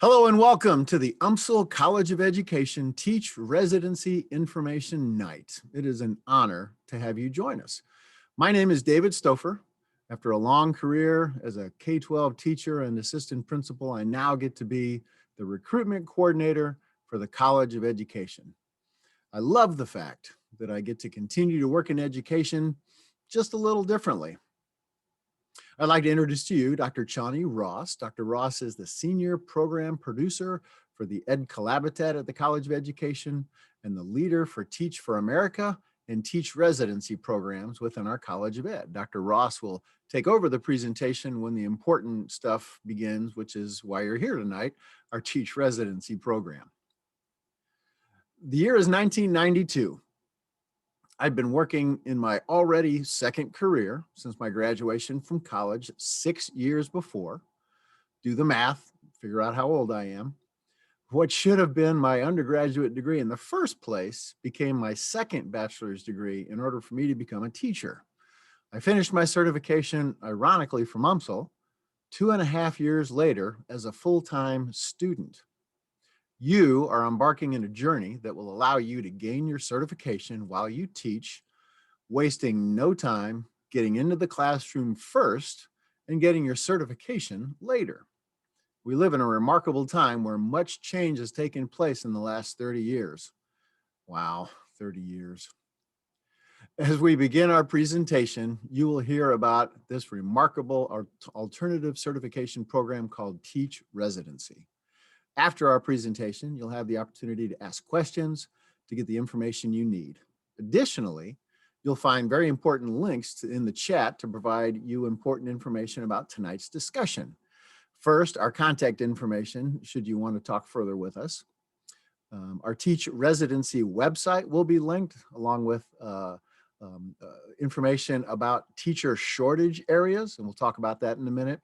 Hello and welcome to the UMSL College of Education Teach Residency Information Night. It is an honor to have you join us. My name is David Stouffer. After a long career as a K-12 teacher and assistant principal, I now get to be the recruitment coordinator for the College of Education. I love the fact that I get to continue to work in education just a little differently. I'd like to introduce to you Dr. Chani Ross. Dr. Ross is the Senior Program Producer for the Ed Collaborative at the College of Education and the leader for Teach for America and Teach Residency programs within our College of Ed. Dr. Ross will take over the presentation when the important stuff begins, which is why you're here tonight, our Teach Residency program. The year is 1992. I've been working in my already second career since my graduation from college 6 years before. Do the math, figure out how old I am. What should have been my undergraduate degree in the first place became my second bachelor's degree in order for me to become a teacher. I finished my certification, ironically, from UMSL 2.5 years later as a full-time student. You are embarking on a journey that will allow you to gain your certification while you teach, wasting no time getting into the classroom first and getting your certification later. We live in a remarkable time where much change has taken place in the last 30 years. Wow, 30 years. As we begin our presentation, you will hear about this remarkable alternative certification program called Teach Residency. After our presentation, you'll have the opportunity to ask questions to get the information you need. Additionally, you'll find very important links in the chat to provide you important information about tonight's discussion. First, our contact information, should you want to talk further with us. Our Teach Residency website will be linked along with information about teacher shortage areas, and we'll talk about that in a minute.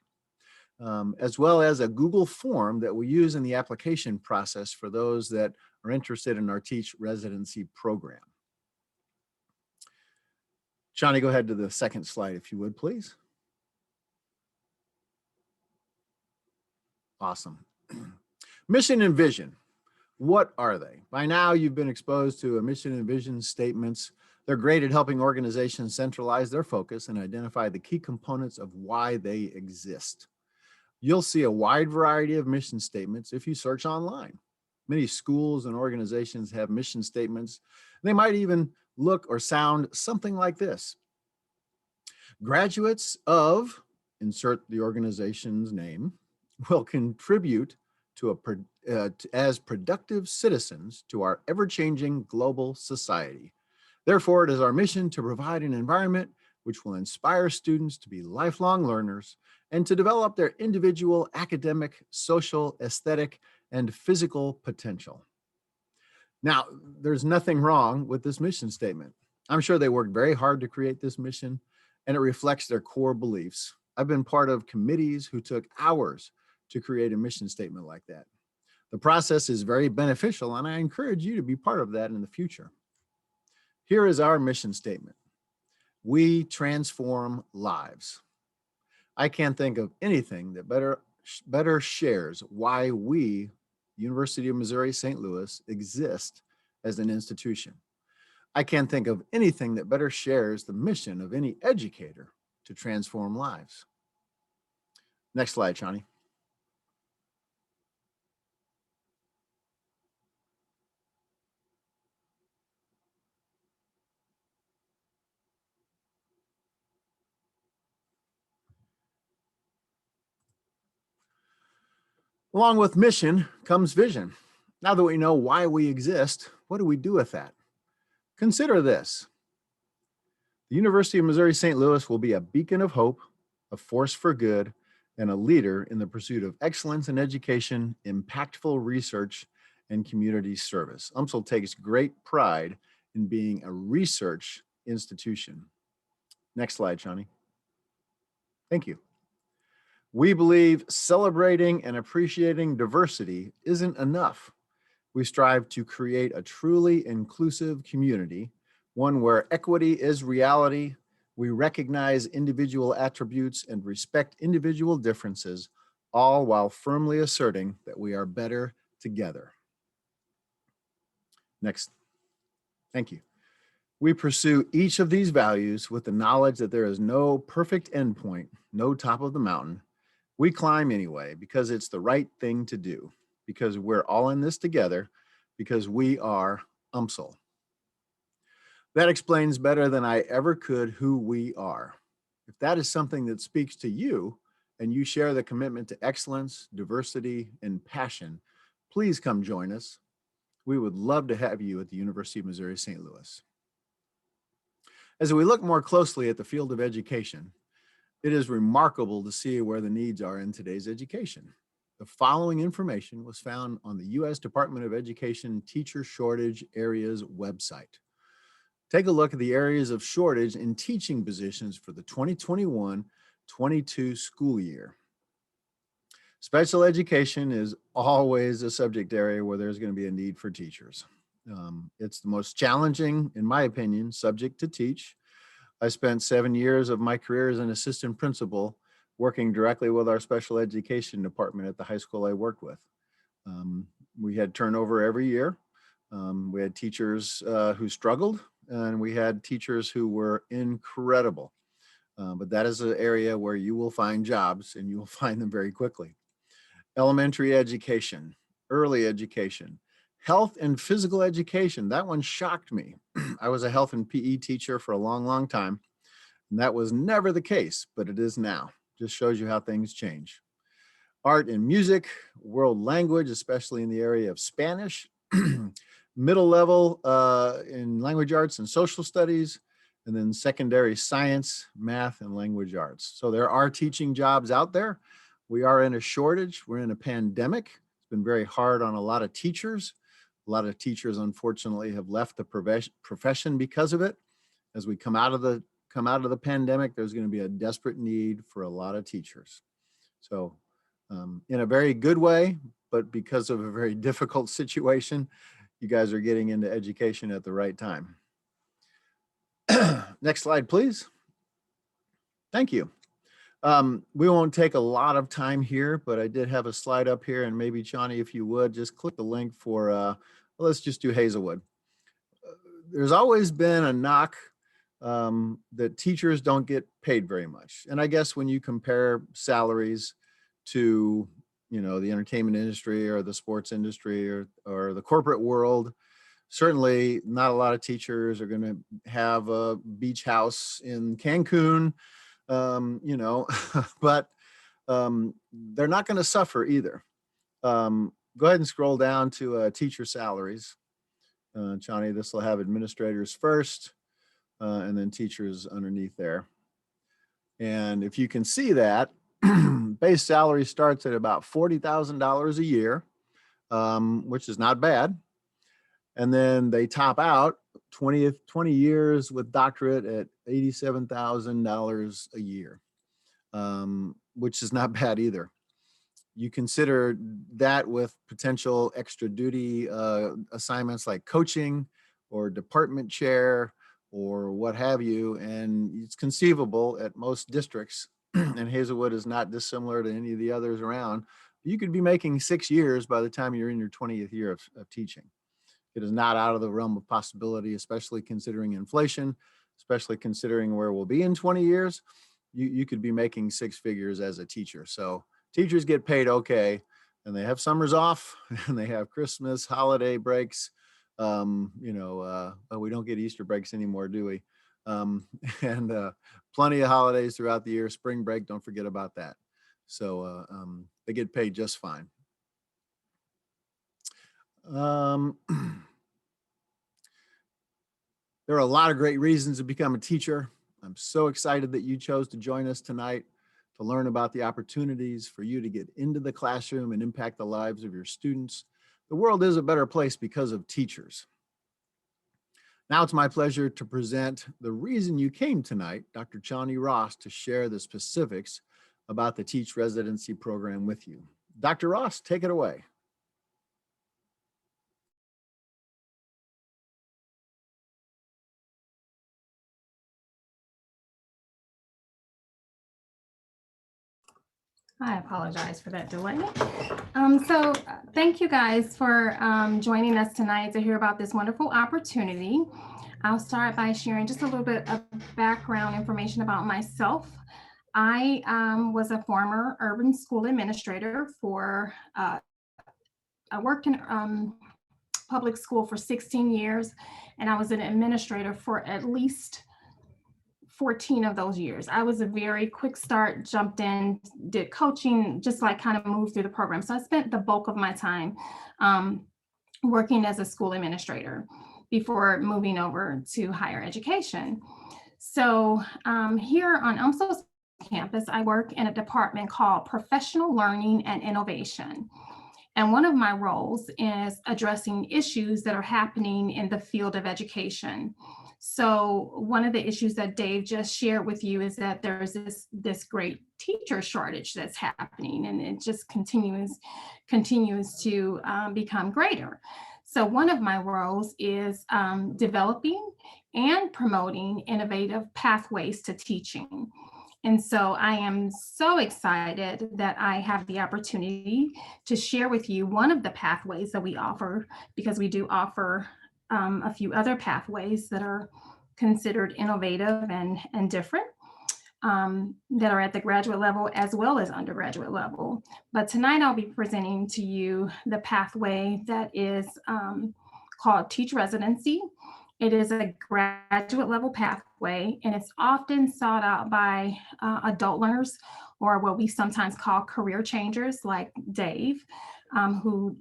As well as a Google form that we use in the application process for those that are interested in our Teach Residency program. Johnny, go ahead to the second slide, if you would, please. Awesome. Mission and vision. What are they? By now, you've been exposed to a mission and vision statements. They're great at helping organizations centralize their focus and identify the key components of why they exist. You'll see a wide variety of mission statements if you search online. Many schools and organizations have mission statements. They might even look or sound something like this. Graduates of, insert the organization's name, will contribute to as productive citizens to our ever-changing global society. Therefore, it is our mission to provide an environment which will inspire students to be lifelong learners and to develop their individual academic, social, aesthetic, and physical potential. Now, there's nothing wrong with this mission statement. I'm sure they worked very hard to create this mission, and it reflects their core beliefs. I've been part of committees who took hours to create a mission statement like that. The process is very beneficial, and I encourage you to be part of that in the future. Here is our mission statement. We transform lives. I can't think of anything that better shares why we, University of Missouri St. Louis, exist as an institution. I can't think of anything that better shares the mission of any educator to transform lives. Next slide, Chani. Along with mission comes vision. Now that we know why we exist, what do we do with that? Consider this. The University of Missouri St. Louis will be a beacon of hope, a force for good, and a leader in the pursuit of excellence in education, impactful research, and community service. UMSL takes great pride in being a research institution. Next slide, Shani. Thank you. We believe celebrating and appreciating diversity isn't enough. We strive to create a truly inclusive community, one where equity is reality. We recognize individual attributes and respect individual differences, all while firmly asserting that we are better together. Next. Thank you. We pursue each of these values with the knowledge that there is no perfect endpoint, no top of the mountain. We climb anyway because it's the right thing to do, because we're all in this together, because we are UMSL. That explains better than I ever could who we are. If that is something that speaks to you and you share the commitment to excellence, diversity, and passion, please come join us. We would love to have you at the University of Missouri St. Louis. As we look more closely at the field of education, it is remarkable to see where the needs are in today's education. The following information was found on the U.S. Department of Education Teacher Shortage Areas website. Take a look at the areas of shortage in teaching positions for the 2021-22 school year. Special education is always a subject area where there's going to be a need for teachers. It's the most challenging, in my opinion, subject to teach. I spent 7 years of my career as an assistant principal working directly with our special education department at the high school I worked with. We had turnover every year. We had teachers who struggled, and we had teachers who were incredible. But that is an area where you will find jobs, and you will find them very quickly. Elementary education, early education, health and physical education. That one shocked me. I was a health and PE teacher for a long, long time, and that was never the case, but it is now. Just shows you how things change. Art and music, world language, especially in the area of Spanish, middle level in language arts and social studies, and then secondary science, math, and language arts. So there are teaching jobs out there. We are in a shortage. We're in a pandemic. It's been very hard on a lot of teachers. A lot of teachers, unfortunately, have left the profession because of it. As we come out of the pandemic, there's going to be a desperate need for a lot of teachers. So in a very good way, but because of a very difficult situation, you guys are getting into education at the right time. Next slide, please. Thank you. We won't take a lot of time here, but I did have a slide up here, and maybe Chani, if you would, just click the link for, let's just do Hazelwood. There's always been a knock that teachers don't get paid very much. And I guess when you compare salaries to, the entertainment industry or the sports industry or the corporate world, certainly not a lot of teachers are going to have a beach house in Cancun, but they're not going to suffer either. Go ahead and scroll down to teacher salaries. Chani, this will have administrators first, and then teachers underneath there. And if you can see that, base salary starts at about $40,000 a year, which is not bad. And then they top out 20 years with doctorate at $87,000 a year, which is not bad either. You consider that with potential extra duty assignments like coaching or department chair or what have you, and it's conceivable at most districts, and Hazelwood is not dissimilar to any of the others around, you could be making 6 years by the time you're in your 20th year of teaching. It is not out of the realm of possibility, especially considering inflation, especially considering where we'll be in 20 years. You could be making 6 figures as a teacher. So teachers get paid okay, and they have summers off, and they have Christmas, holiday breaks. But we don't get Easter breaks anymore, do we? And plenty of holidays throughout the year. Spring break, don't forget about that. So they get paid just fine. There are a lot of great reasons to become a teacher. I'm so excited that you chose to join us tonight to learn about the opportunities for you to get into the classroom and impact the lives of your students. The world is a better place because of teachers. Now it's my pleasure to present the reason you came tonight, Dr. Chani Ross, to share the specifics about the Teach Residency program with you. Dr. Ross, take it away. I apologize for that delay. Thank you guys for joining us tonight to hear about this wonderful opportunity. I'll start by sharing just a little bit of background information about myself. I was a former urban school administrator for, I worked in public school for 16 years, and I was an administrator for at least 14 of those years. I was a very quick start, jumped in, did coaching, just like kind of moved through the program. So I spent the bulk of my time working as a school administrator before moving over to higher education. So here on UMSL's campus, I work in a department called Professional Learning and Innovation. And one of my roles is addressing issues that are happening in the field of education. So one of the issues that Dave just shared with you is that there's this great teacher shortage that's happening, and it just continues to become greater. So one of my roles is developing and promoting innovative pathways to teaching. And so I am so excited that I have the opportunity to share with you one of the pathways that we offer, because we do offer a few other pathways that are considered innovative and different, that are at the graduate level as well as undergraduate level. But tonight I'll be presenting to you the pathway that is called Teach Residency. It is a graduate level pathway, and it's often sought out by adult learners, or what we sometimes call career changers like Dave, who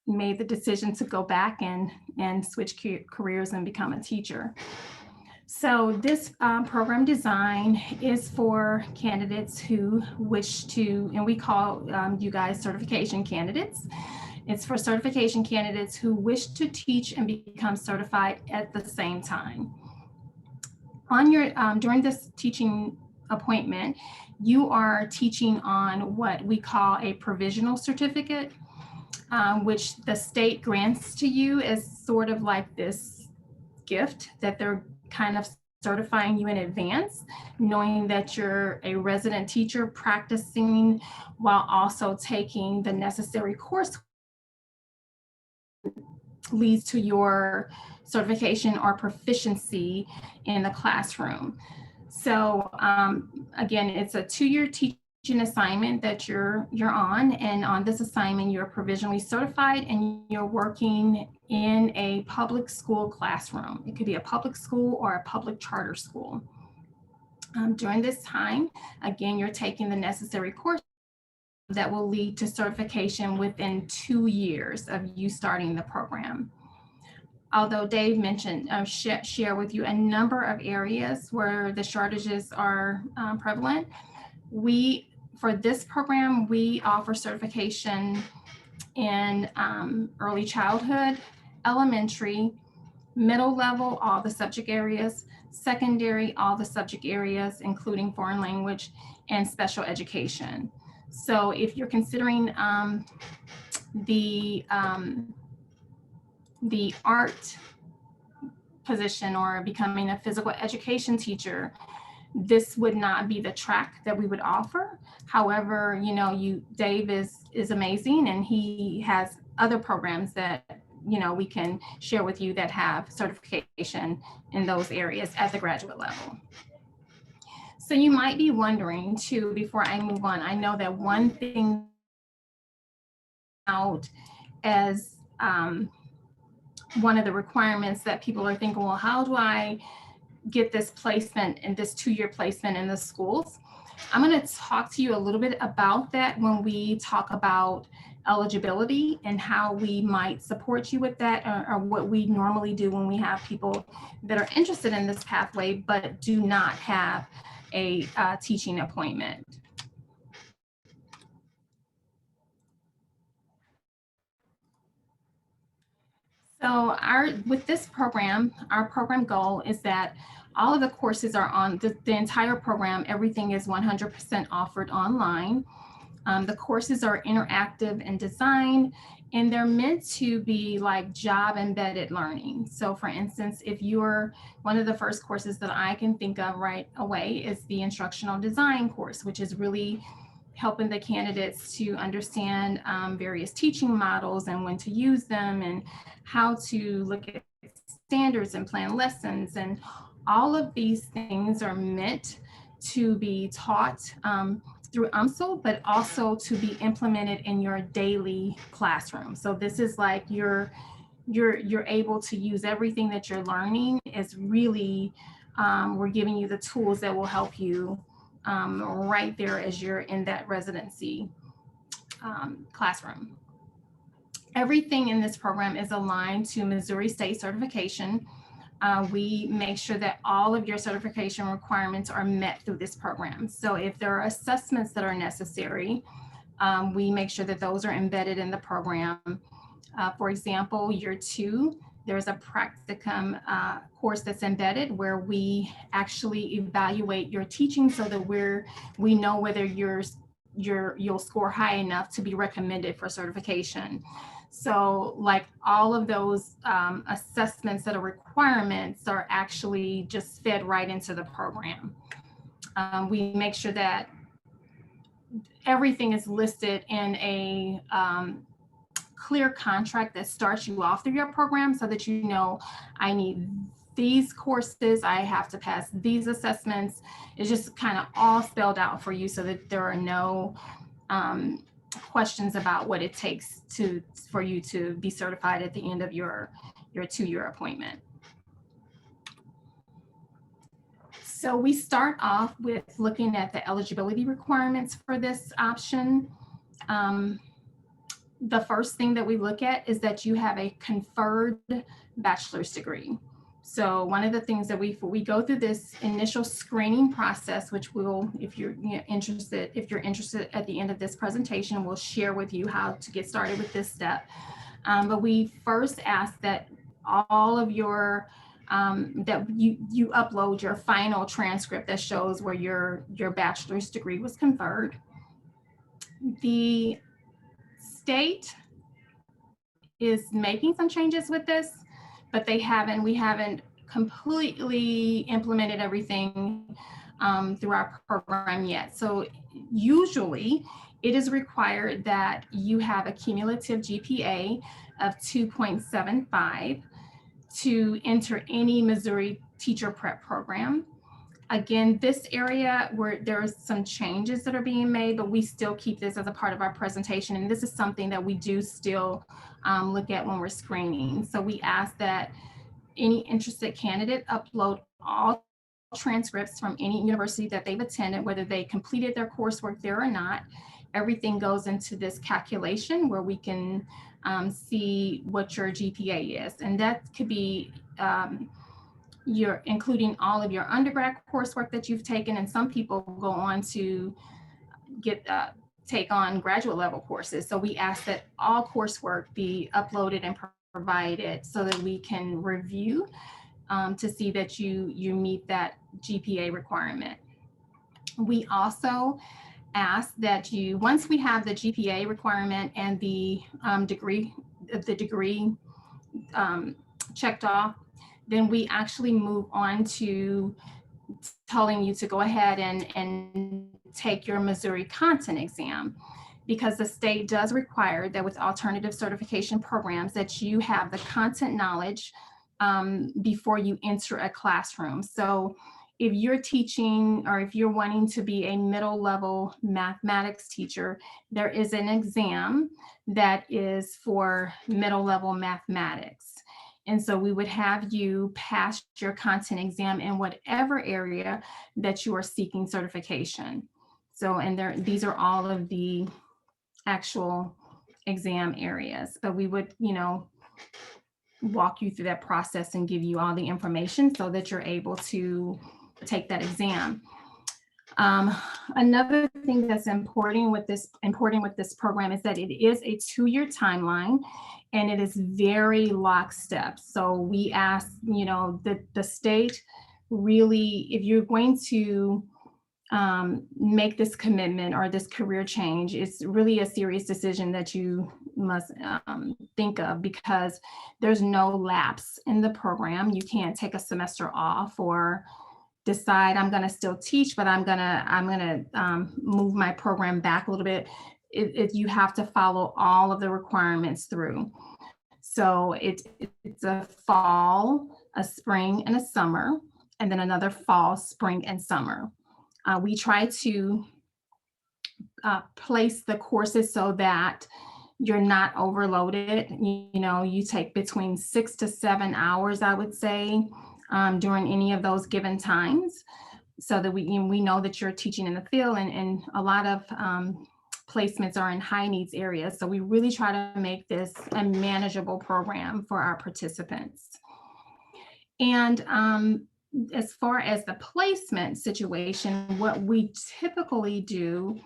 made the decision to go back and switch careers and become a teacher. So this program design is for candidates who wish to, and we call you guys certification candidates. It's for certification candidates who wish to teach and become certified at the same time. On your during this teaching appointment, you are teaching on what we call a provisional certificate, which the state grants to you as sort of like this gift that they're kind of certifying you in advance, knowing that you're a resident teacher practicing while also taking the necessary course leads to your certification or proficiency in the classroom. So again, it's a 2-year teaching assignment that you're on, and on this assignment you're provisionally certified and you're working in a public school classroom. It could be a public school or a public charter school. During this time, again, you're taking the necessary course that will lead to certification within 2 years of you starting the program. Although Dave mentioned, share with you a number of areas where the shortages are prevalent, for this program, we offer certification in early childhood, elementary, middle level, all the subject areas, secondary, all the subject areas, including foreign language and special education. So if you're considering the art position or becoming a physical education teacher, this would not be the track that we would offer. However, you know, Dave is amazing, and he has other programs that, you know, we can share with you that have certification in those areas at the graduate level. So you might be wondering too, before I move on, I know that one thing out as one of the requirements that people are thinking, well, how do I get this placement and this 2-year placement in the schools? I'm going to talk to you a little bit about that when we talk about eligibility and how we might support you with that, or what we normally do when we have people that are interested in this pathway but do not have a teaching appointment. So with this program, our program goal is that all of the courses are on the entire program. Everything is 100% offered online. The courses are interactive in design, and they're meant to be like job embedded learning. So for instance, if you're one of the first courses that I can think of right away is the instructional design course, which is really helping the candidates to understand various teaching models and when to use them, and how to look at standards and plan lessons. And all of these things are meant to be taught through UMSL, but also to be implemented in your daily classroom. So this is like you're able to use everything that you're learning. Is really we're giving you the tools that will help you right there as you're in that residency classroom. Everything in this program is aligned to Missouri State certification. We make sure that all of your certification requirements are met through this program. So if there are assessments that are necessary, we make sure that those are embedded in the program. For example, year 2, there's a practicum course that's embedded where we actually evaluate your teaching so that we know whether you'll score high enough to be recommended for certification. So like all of those assessments that are requirements are actually just fed right into the program. We make sure that everything is listed in a clear contract that starts you off through your program, so that you know, I need these courses, I have to pass these assessments. It's just kind of all spelled out for you so that there are no questions about what it takes for you to be certified at the end of your 2-year appointment. So we start off with looking at the eligibility requirements for this option. The first thing that we look at is that you have a conferred bachelor's degree. So one of the things that we go through this initial screening process, which we'll, if you're interested at the end of this presentation, we'll share with you how to get started with this step. But we first ask that all of your that you upload your final transcript that shows where your bachelor's degree was conferred. The state is making some changes with this, but we haven't completely implemented everything through our program yet. So usually it is required that you have a cumulative GPA of 2.75 to enter any Missouri teacher prep program. Again, this area where there's some changes that are being made, but we still keep this as a part of our presentation. And this is something that we do still look at when we're screening. So we ask that any interested candidate upload all transcripts from any university that they've attended, whether they completed their coursework there or not. Everything goes into this calculation where we can see what your GPA is. And that could be you're including all of your undergrad coursework that you've taken, and some people go on to take on graduate level courses. So we ask that all coursework be uploaded and provided so that we can review to see that you meet that GPA requirement. We also ask that once we have the GPA requirement and the degree checked off, then we actually move on to telling you to go ahead and take your Missouri content exam, because the state does require that with alternative certification programs that you have the content knowledge before you enter a classroom. So if you're teaching, or if you're wanting to be a middle level mathematics teacher, there is an exam that is for middle level mathematics. And so we would have you pass your content exam in whatever area that you are seeking certification. So, and these are all of the actual exam areas, but we would, walk you through that process and give you all the information so that you're able to take that exam. Another thing that's important with this program is that it is a 2-year timeline, and it is very lockstep. So we ask, the state really, if you're going to make this commitment or this career change, it's really a serious decision that you must think of, because there's no lapse in the program. You can't take a semester off or decide I'm going to still teach, but I'm going to move my program back a little bit, you have to follow all of the requirements through. So it's a fall, a spring, and a summer, and then another fall, spring, and summer. We try to place the courses so that you're not overloaded. You take between 6 to 7 hours, I would say, during any of those given times, so that we know that you're teaching in the field, and a lot of placements are in high needs areas. So we really try to make this a manageable program for our participants. And as far as the placement situation, what we typically do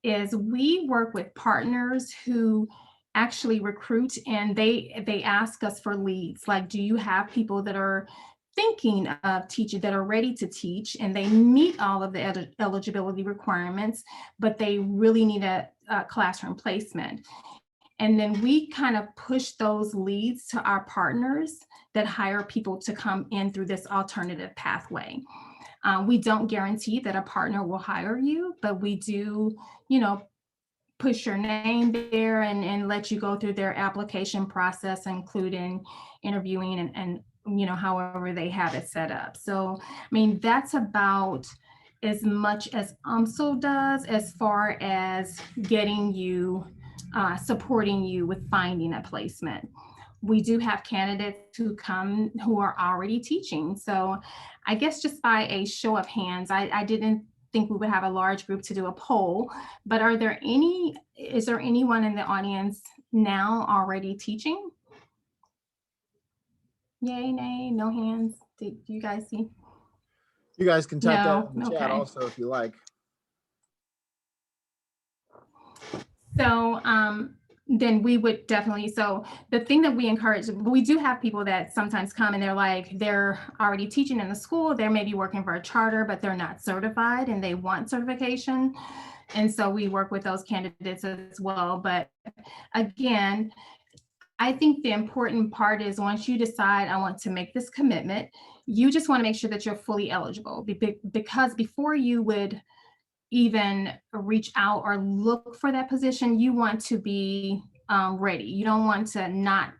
is we work with partners who actually recruit, and they ask us for leads. Like, do you have people that are thinking of teaching, that are ready to teach, and they meet all of the eligibility requirements, but they really need a classroom placement? And then we kind of push those leads to our partners that hire people to come in through this alternative pathway. We don't guarantee that a partner will hire you, but we do, push your name there and let you go through their application process, including interviewing and however they have it set up. So, I mean, that's about as much as UMSL does as far as getting you, supporting you with finding a placement. We do have candidates who come who are already teaching. So I guess just by a show of hands, I didn't think we would have a large group to do a poll, but is there anyone in the audience now already teaching? Yay, nay, no hands. Do you guys see? You guys can type that in the chat Okay. also if you like. So then we would definitely, so the thing that we encourage, we do have people that sometimes come and they're already teaching in the school, they're maybe working for a charter, but they're not certified and they want certification. And so we work with those candidates as well. But again, I think the important part is once you decide I want to make this commitment, you just want to make sure that you're fully eligible, because before you would even reach out or look for that position, you want to be ready. You don't want to not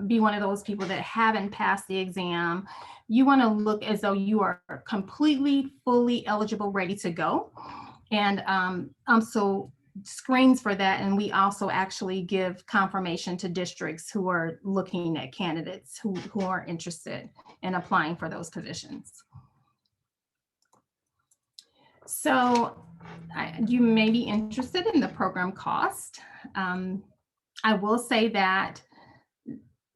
be one of those people that haven't passed the exam. You want to look as though you are completely, fully eligible, ready to go. And so screens for that. And we also actually give confirmation to districts who are looking at candidates who are interested in applying for those positions. So you may be interested in the program cost. I will say that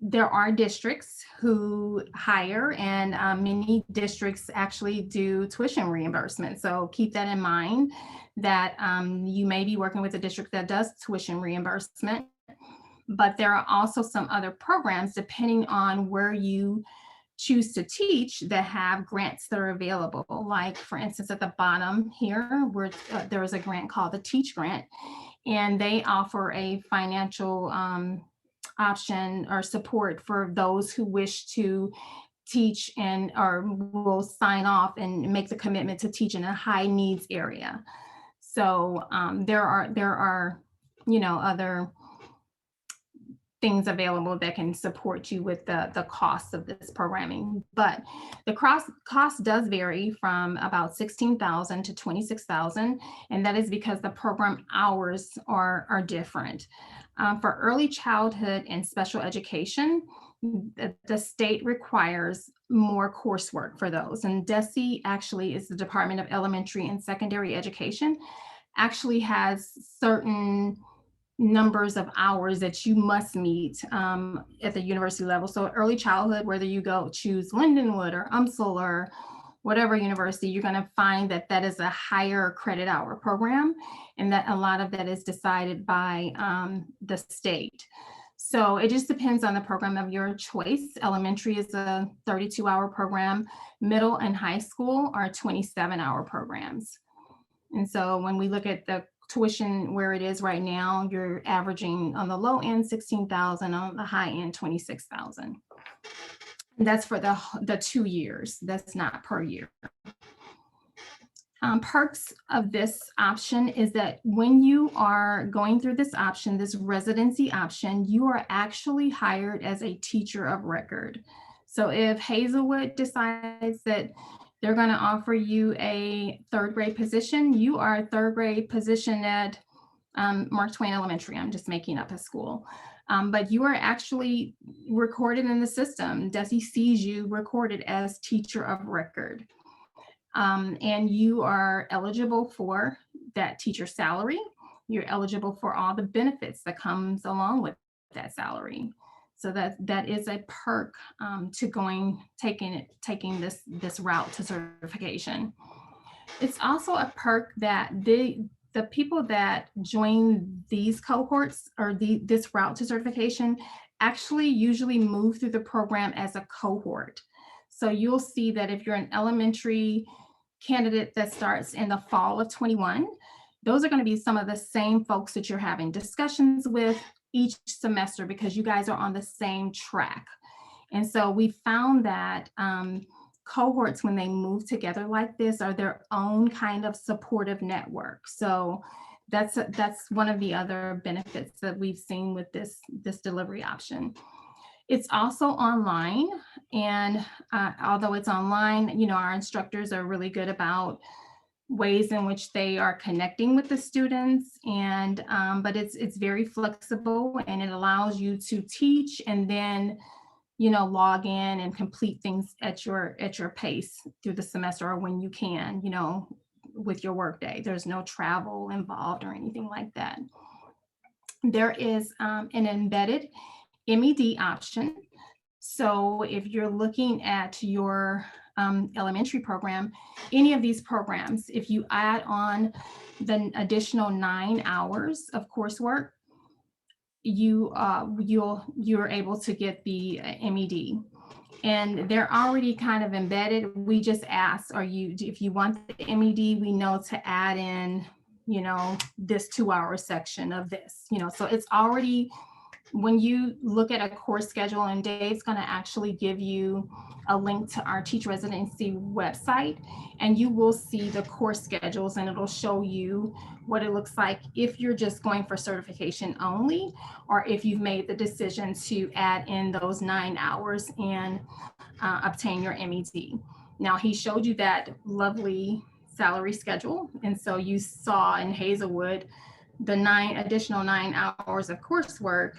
there are districts who hire, and many districts actually do tuition reimbursement. So keep that in mind, that you may be working with a district that does tuition reimbursement, but there are also some other programs depending on where you choose to teach that have grants that are available. Like, for instance, at the bottom here, where there is a grant called the Teach Grant, and they offer a financial option or support for those who wish to teach and or will sign off and make the commitment to teach in a high needs area. So there are other things available that can support you with the cost of this programming. But the cost does vary from about $16,000 to $26,000, and that is because the program hours are different. For early childhood and special education, the state requires more coursework for those. And DESE actually is the Department of Elementary and Secondary Education, actually has certain numbers of hours that you must meet at the university level. So early childhood, whether you choose Lindenwood or UMSL or whatever university, you're going to find that that is a higher credit hour program, and that a lot of that is decided by the state. So it just depends on the program of your choice. Elementary is a 32-hour program. Middle and high school are 27-hour programs. And so when we look at the tuition where it is right now, you're averaging on the low end $16,000, on the high end $26,000. That's for the 2 years. That's not per year. Perks of this option is that when you are going through this option, this residency option, you are actually hired as a teacher of record. So if Hazelwood decides that they're going to offer you a third grade position, you are a third grade position at Mark Twain Elementary. I'm just making up a school. But you are actually recorded in the system. DESE sees you recorded as teacher of record. And you are eligible for that teacher salary. You're eligible for all the benefits that comes along with that salary. So that is a perk to taking this route to certification. It's also a perk that the people that join these cohorts or this route to certification actually usually move through the program as a cohort. So you'll see that if you're an elementary candidate that starts in the fall of 21, those are going to be some of the same folks that you're having discussions with each semester because you guys are on the same track. And so we found that cohorts, when they move together like this, are their own kind of supportive network. So that's one of the other benefits that we've seen with this delivery option. It's also online, and although it's online, you know, our instructors are really good about ways in which they are connecting with the students, and but it's very flexible, and it allows you to teach and then, you know, log in and complete things at your pace through the semester or when you can, you know, with your workday. There's no travel involved or anything like that. There is an embedded MED option. So if you're looking at your elementary program, any of these programs, if you add on the additional 9 hours of coursework, you're able to get the MED. And they're already kind of embedded. We just ask, if you want the MED, we know to add in, you know, this 2-hour section of this, you know, so it's already, when you look at a course schedule, and Dave's going to actually give you a link to our Teach Residency website, and you will see the course schedules, and it'll show you what it looks like if you're just going for certification only, or if you've made the decision to add in those 9 hours and obtain your MED. Now, he showed you that lovely salary schedule, and so you saw in Hazelwood the additional 9 hours of coursework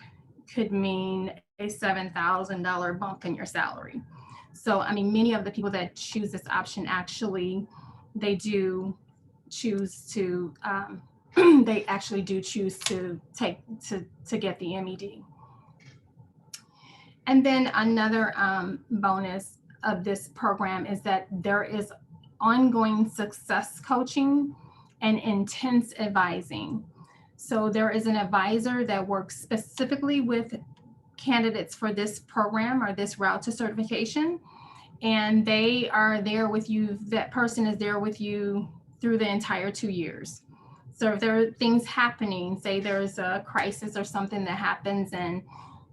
could mean a $7,000 bump in your salary. So, I mean, many of the people that choose this option actually, they do choose to, they actually do choose to get the MED. And then another bonus of this program is that there is ongoing success coaching and intense advising. So there is an advisor that works specifically with candidates for this program or this route to certification, and they are there with you. That person is there with you through the entire 2 years. So if there are things happening, say there's a crisis or something that happens, and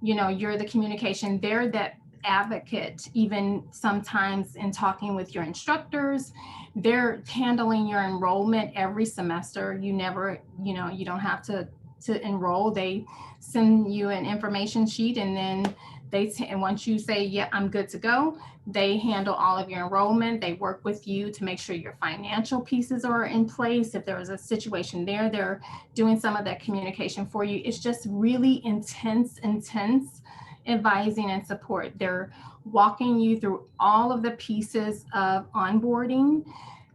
you know you're the communication, they're that advocate. Even sometimes in talking with your instructors, they're handling your enrollment every semester. You never, you know, you don't have to enroll. They send you an information sheet, and then and once you say, yeah, I'm good to go, they handle all of your enrollment. They work with you to make sure your financial pieces are in place. If there was a situation there, they're doing some of that communication for you. It's just really intense advising and support. They're walking you through all of the pieces of onboarding,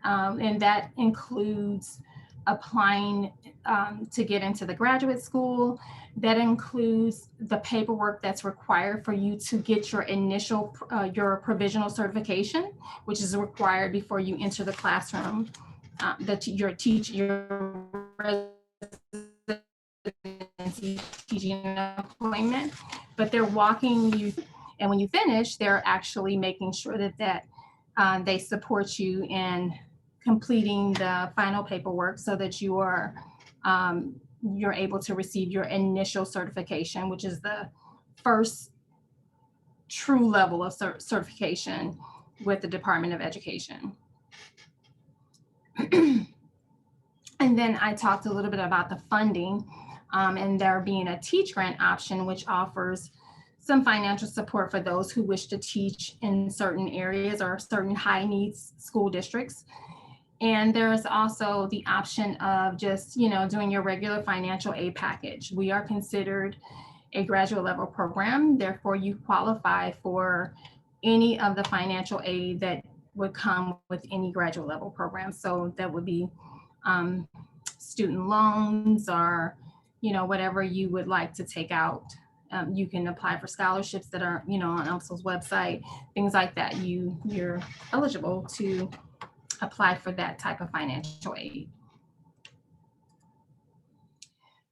and that includes applying to get into the graduate school. That includes the paperwork that's required for you to get your initial, your provisional certification, which is required before you enter the classroom, your teaching employment. But they're walking you, and when you finish, they're actually making sure that they support you in completing the final paperwork so that you are you're able to receive your initial certification, which is the first true level of certification with the Department of Education. And then I talked a little bit about the funding, and there being a Teach Grant option, which offers some financial support for those who wish to teach in certain areas or certain high needs school districts. And there's also the option of just, doing your regular financial aid package. We are considered a graduate level program, therefore you qualify for any of the financial aid that would come with any graduate level program. So that would be student loans or, whatever you would like to take out. You can apply for scholarships that are, on UMSL's website, things like that. You're eligible to apply for that type of financial aid.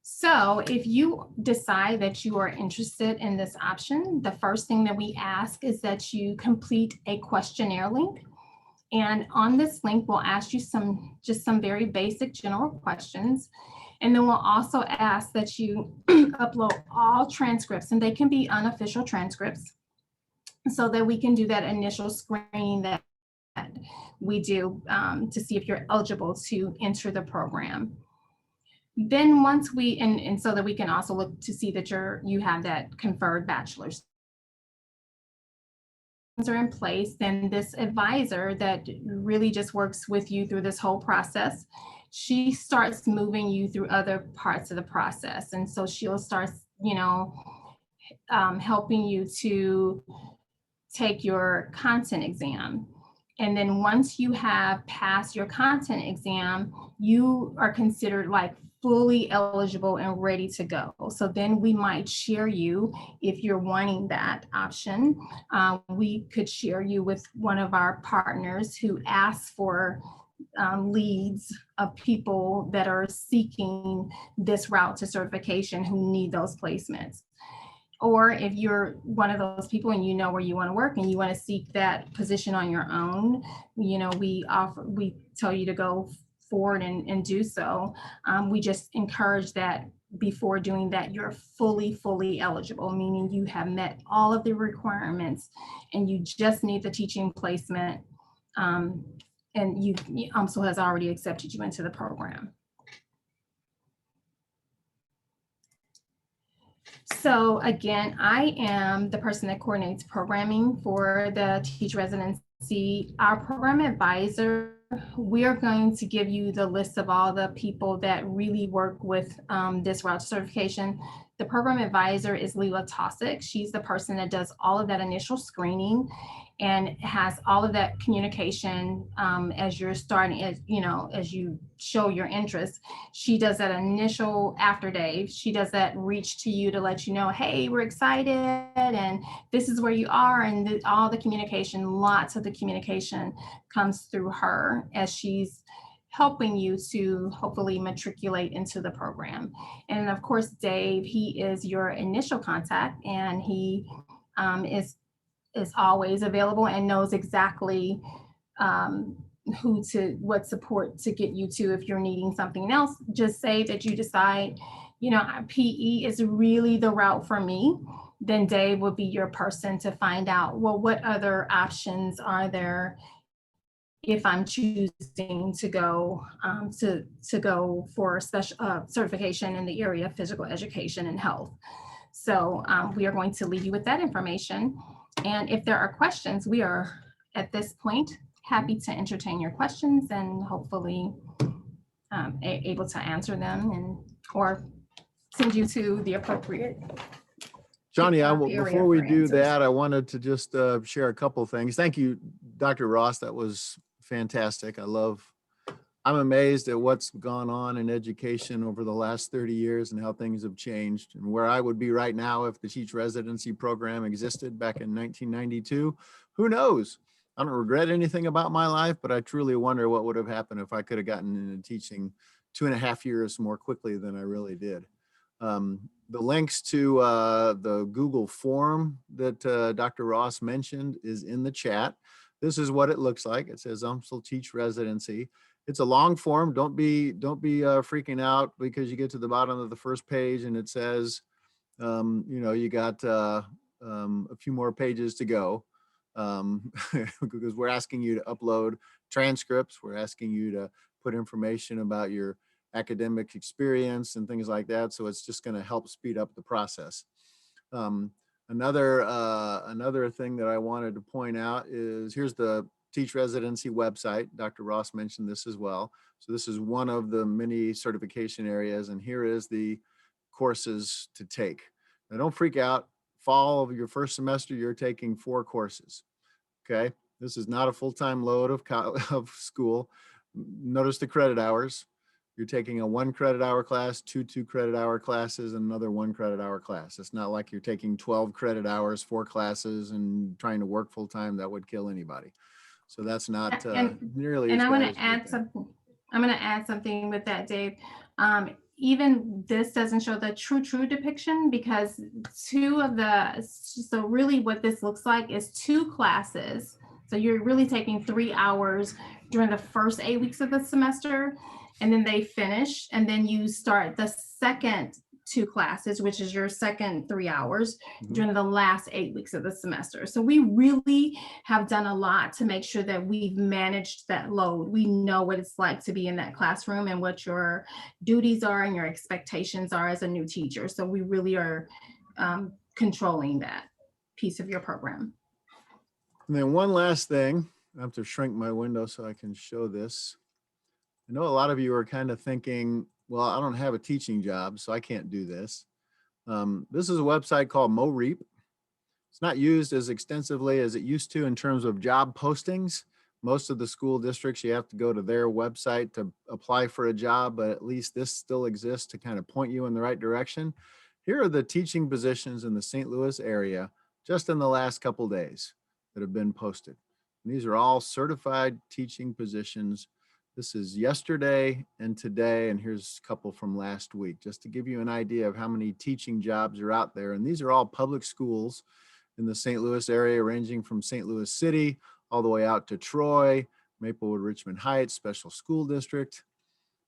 So if you decide that you are interested in this option, the first thing that we ask is that you complete a questionnaire link. And on this link, we'll ask you some very basic general questions. And then we'll also ask that you upload all transcripts, and they can be unofficial transcripts, so that we can do that initial screening that we do to see if you're eligible to enter the program. Then once we, and so that we can also look to see that you have that conferred bachelor's are in place, then this advisor that really just works with you through this whole process, she starts moving you through other parts of the process. And so she'll start, helping you to take your content exam. And then once you have passed your content exam, you are considered like fully eligible and ready to go. So then we might share you, if you're wanting that option, we could share you with one of our partners who asks for leads of people that are seeking this route to certification who need those placements. Or if you're one of those people and you know where you want to work and you want to seek that position on your own, we tell you to go forward and do so. We just encourage that before doing that, you're fully eligible, meaning you have met all of the requirements and you just need the teaching placement, and UMSL has already accepted you into the program. So again, I am the person that coordinates programming for the Teach Residency. Our program advisor, we are going to give you the list of all the people that really work with this route to certification. The program advisor is Leela Tosick. She's the person that does all of that initial screening and has all of that communication as you're starting, as you show your interest. She does that initial after day. She does that reach to you to let you know, hey, we're excited and this is where you are. And all the communication, lots of the communication comes through her as she's helping you to hopefully matriculate into the program. And of course, Dave, he is your initial contact, and he is always available and knows exactly what support to get you to. If you're needing something else, just say that you decide, PE is really the route for me. Then Dave will be your person to find out, well, what other options are there if I'm choosing to go for a special certification in the area of physical education and health. So we are going to leave you with that information. And if there are questions, we are at this point happy to entertain your questions and hopefully able to answer them or send you to the appropriate. Johnny, before we do that, I wanted to just share a couple of things. Thank you, Dr. Ross. That was fantastic. I'm amazed at what's gone on in education over the last 30 years and how things have changed, and where I would be right now if the Teach Residency program existed back in 1992. Who knows? I don't regret anything about my life, but I truly wonder what would have happened if I could have gotten into teaching 2.5 years more quickly than I really did. The links to the Google form that Dr. Ross mentioned is in the chat. This is what it looks like. It says UMSL Teach Residency. It's a long form. Don't be freaking out because you get to the bottom of the first page and it says, you got a few more pages to go, because we're asking you to upload transcripts. We're asking you to put information about your academic experience and things like that. So it's just going to help speed up the process. Another thing that I wanted to point out is here's the Teach Residency website. Dr. Ross mentioned this as well. So this is one of the many certification areas, and here is the courses to take. Now don't freak out. Fall of your first semester, you're taking 4 courses. Okay, this is not a full-time load of school. Notice the credit hours. You're taking a 1 credit hour class, 2 credit hour classes, and another 1 credit hour class. It's not like you're taking 12 credit hours, 4 classes, and trying to work full-time. That would kill anybody. So that's not nearly as and I bad want as to you would add think. something. I'm going to add something with that, Dave. Even this doesn't show the true depiction, because so really what this looks like is 2 classes. So you're really taking 3 hours during the first 8 weeks of the semester, and then they finish, and then you start the second 2 classes, which is your second 3 hours during the last 8 weeks of the semester. So we really have done a lot to make sure that we've managed that load. We know what it's like to be in that classroom and what your duties are and your expectations are as a new teacher. So we really are controlling that piece of your program. And then one last thing, I have to shrink my window so I can show this. I know a lot of you are kind of thinking, well, I don't have a teaching job, so I can't do this. This is a website called MoReap. It's not used as extensively as it used to in terms of job postings. Most of the school districts, you have to go to their website to apply for a job, but at least this still exists to kind of point you in the right direction. Here are the teaching positions in the St. Louis area just in the last couple of days that have been posted. And these are all certified teaching positions. This is yesterday and today, and here's a couple from last week, just to give you an idea of how many teaching jobs are out there. And these are all public schools in the St. Louis area, ranging from St. Louis City all the way out to Troy, Maplewood, Richmond Heights, Special School District.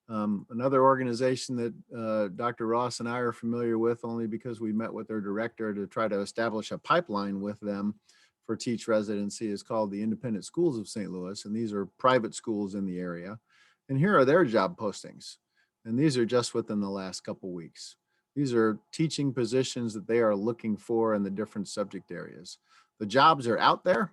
Another organization that Dr. Ross and I are familiar with only because we met with their director to try to establish a pipeline with them for Teach Residency is called the Independent Schools of St. Louis. And these are private schools in the area. And here are their job postings. And these are just within the last couple weeks. These are teaching positions that they are looking for in the different subject areas. The jobs are out there.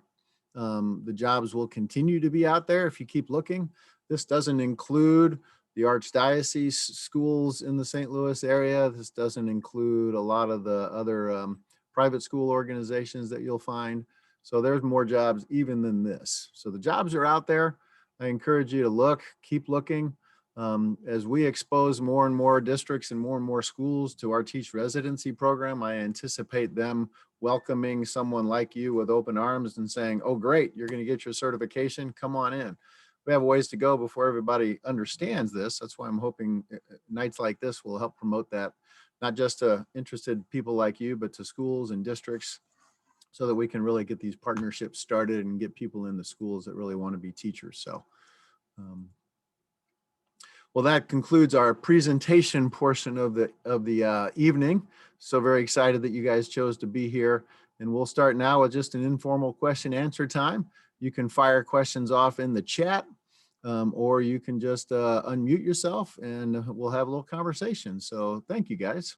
The jobs will continue to be out there if you keep looking. This doesn't include the Archdiocese schools in the St. Louis area. This doesn't include a lot of the other private school organizations that you'll find. So there's more jobs even than this. So the jobs are out there. I encourage you to look, keep looking. As we expose more and more districts and more schools to our Teach Residency program, I anticipate them welcoming someone like you with open arms and saying, oh, great, you're going to get your certification. Come on in. We have a ways to go before everybody understands this. That's why I'm hoping nights like this will help promote that, not just to interested people like you, but to schools and districts, so that we can really get these partnerships started and get people in the schools that really want to be teachers. So, well, that concludes our presentation portion of the evening. So very excited that you guys chose to be here. And we'll start now with just an informal question answer time. You can fire questions off in the chat, or you can just unmute yourself and we'll have a little conversation. So thank you, guys.